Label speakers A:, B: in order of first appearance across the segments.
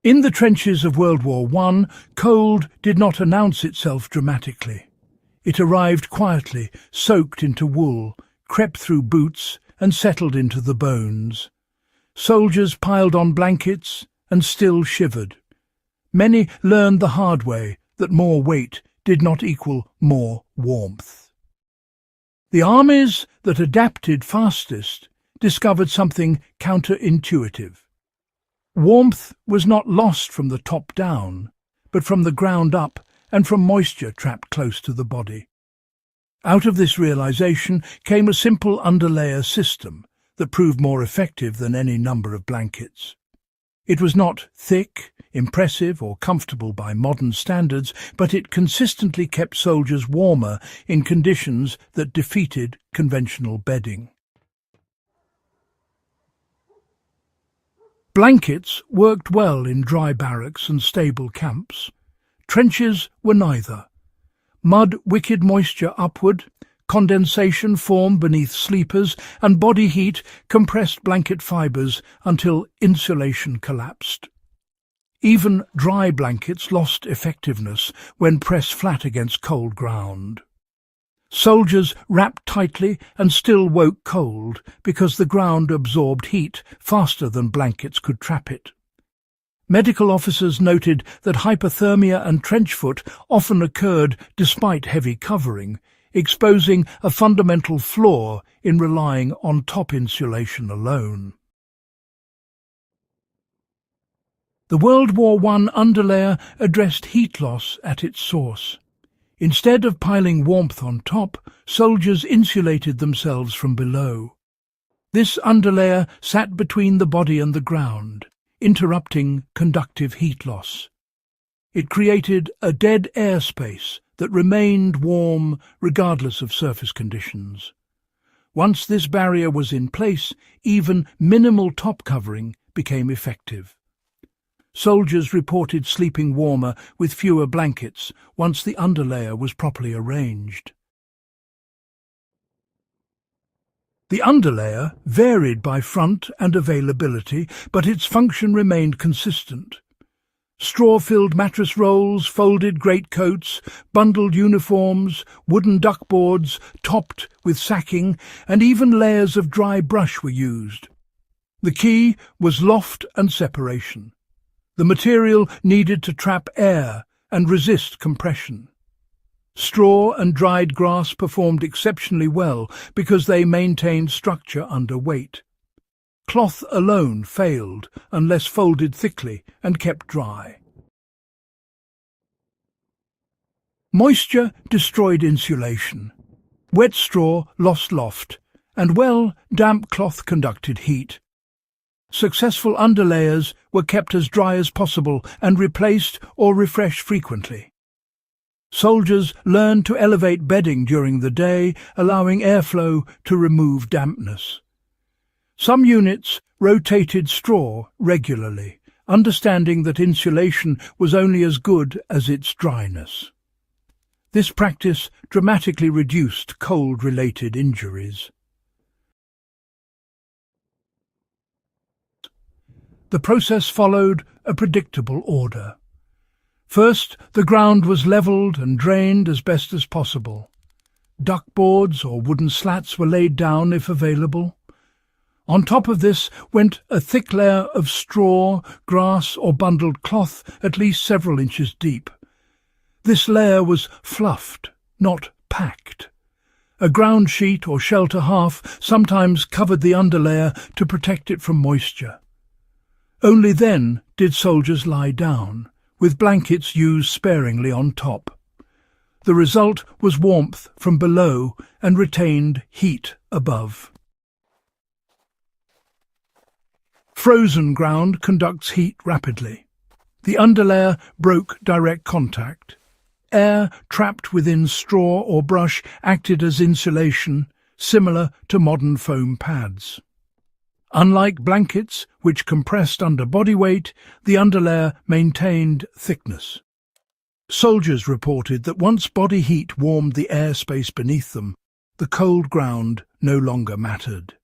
A: In the trenches of World War I, cold did not announce itself dramatically. It arrived quietly, soaked into wool, crept through boots, and settled into the bones. Soldiers piled on blankets and still shivered. Many learned the hard way that more weight did not equal more warmth. The armies that adapted fastest discovered something counterintuitive. Warmth was not lost from the top down, but from the ground up and from moisture trapped close to the body. Out of this realization came a simple underlayer system that proved more effective than any number of blankets. It was not thick, impressive, or comfortable by modern standards, but it consistently kept soldiers warmer in conditions that defeated conventional bedding. Blankets worked well in dry barracks and stable camps. Trenches were neither. Mud wicked moisture upward, condensation formed beneath sleepers, and body heat compressed blanket fibres until insulation collapsed. Even dry blankets lost effectiveness when pressed flat against cold ground. Soldiers wrapped tightly and still woke cold because the ground absorbed heat faster than blankets could trap it. Medical officers noted that hypothermia and trench foot often occurred despite heavy covering, exposing a fundamental flaw in relying on top insulation alone. The World War I underlayer addressed heat loss at its source. Instead of piling warmth on top, soldiers insulated themselves from below. This underlayer sat between the body and the ground, interrupting conductive heat loss. It created a dead airspace that remained warm regardless of surface conditions. Once this barrier was in place, even minimal top covering became effective. Soldiers reported sleeping warmer with fewer blankets once the underlayer was properly arranged. The underlayer varied by front and availability, but its function remained consistent. Straw-filled mattress rolls, folded greatcoats, bundled uniforms, wooden duckboards topped with sacking, and even layers of dry brush were used. The key was loft and separation. The material needed to trap air and resist compression. Straw and dried grass performed exceptionally well because they maintained structure under weight. Cloth alone failed unless folded thickly and kept dry. Moisture destroyed insulation. Wet straw lost loft, and damp cloth conducted heat. Successful underlayers were kept as dry as possible and replaced or refreshed frequently. Soldiers learned to elevate bedding during the day, allowing airflow to remove dampness. Some units rotated straw regularly, understanding that insulation was only as good as its dryness. This practice dramatically reduced cold-related injuries. The process followed a predictable order. First, the ground was levelled and drained as best as possible. Duckboards or wooden slats were laid down if available. On top of this went a thick layer of straw, grass or bundled cloth at least several inches deep. This layer was fluffed, not packed. A ground sheet or shelter half sometimes covered the underlayer to protect it from moisture. Only then did soldiers lie down, with blankets used sparingly on top. The result was warmth from below and retained heat above. Frozen ground conducts heat rapidly. The underlayer broke direct contact. Air trapped within straw or brush acted as insulation, similar to modern foam pads. Unlike blankets, which compressed under body weight, the underlayer maintained thickness. Soldiers reported that once body heat warmed the airspace beneath them, the cold ground no longer mattered.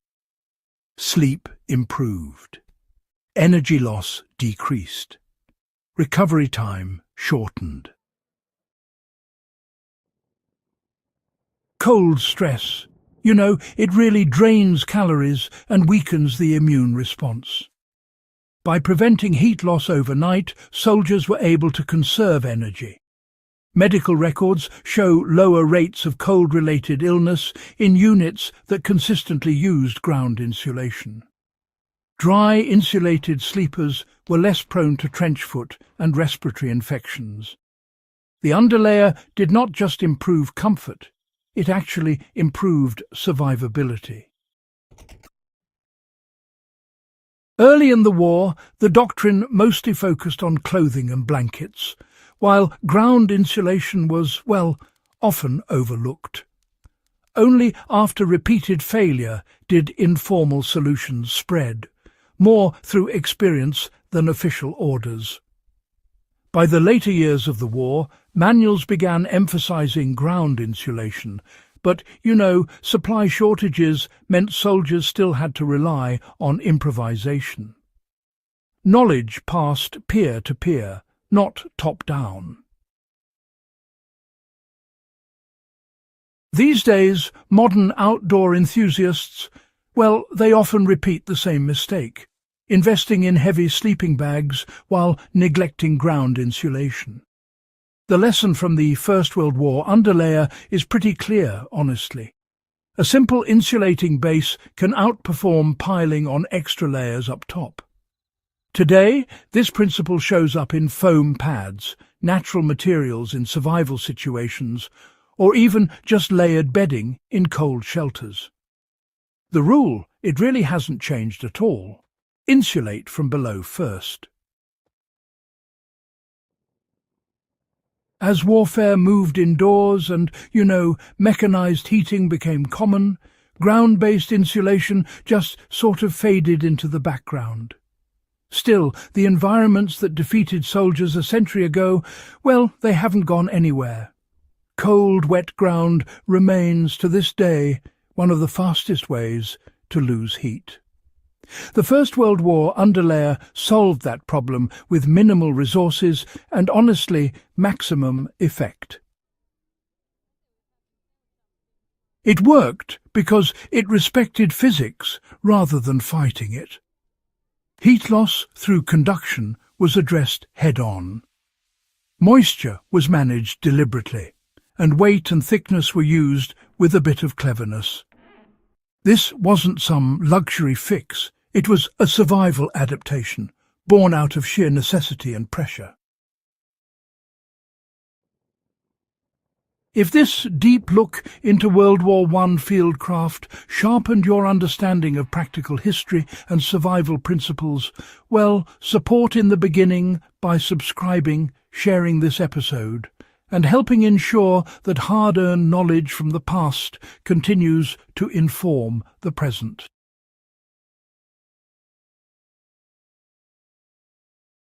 A: Sleep improved. Energy loss decreased. recovery time shortened. Cold stress. It really drains calories and weakens the immune response. By preventing heat loss overnight, soldiers were able to conserve energy. Medical records show lower rates of cold-related illness in units that consistently used ground insulation. Dry, insulated sleepers were less prone to trench foot and respiratory infections. The underlayer did not just improve comfort, it actually improved survivability. Early in the war, the doctrine mostly focused on clothing and blankets, while ground insulation was, often overlooked. Only after repeated failure did informal solutions spread, more through experience than official orders. By the later years of the war, manuals began emphasizing ground insulation, but, supply shortages meant soldiers still had to rely on improvisation. Knowledge passed peer to peer, not top-down. These days, modern outdoor enthusiasts, they often repeat the same mistake, investing in heavy sleeping bags while neglecting ground insulation. The lesson from the First World War underlayer is pretty clear, honestly. A simple insulating base can outperform piling on extra layers up top. Today, this principle shows up in foam pads, natural materials in survival situations, or even just layered bedding in cold shelters. The rule, it really hasn't changed at all. Insulate from below first. As warfare moved indoors and, mechanized heating became common, ground-based insulation just sort of faded into the background. Still, the environments that defeated soldiers a century ago, they haven't gone anywhere. Cold, wet ground remains, to this day, one of the fastest ways to lose heat. The First World War underlayer solved that problem with minimal resources and, honestly, maximum effect. It worked because it respected physics rather than fighting it. Heat loss through conduction was addressed head-on. Moisture was managed deliberately, and weight and thickness were used with a bit of cleverness. This wasn't some luxury fix. It was a survival adaptation, born out of sheer necessity and pressure. If this deep look into World War I fieldcraft sharpened your understanding of practical history and survival principles, support in the beginning by subscribing, sharing this episode, and helping ensure that hard-earned knowledge from the past continues to inform the present.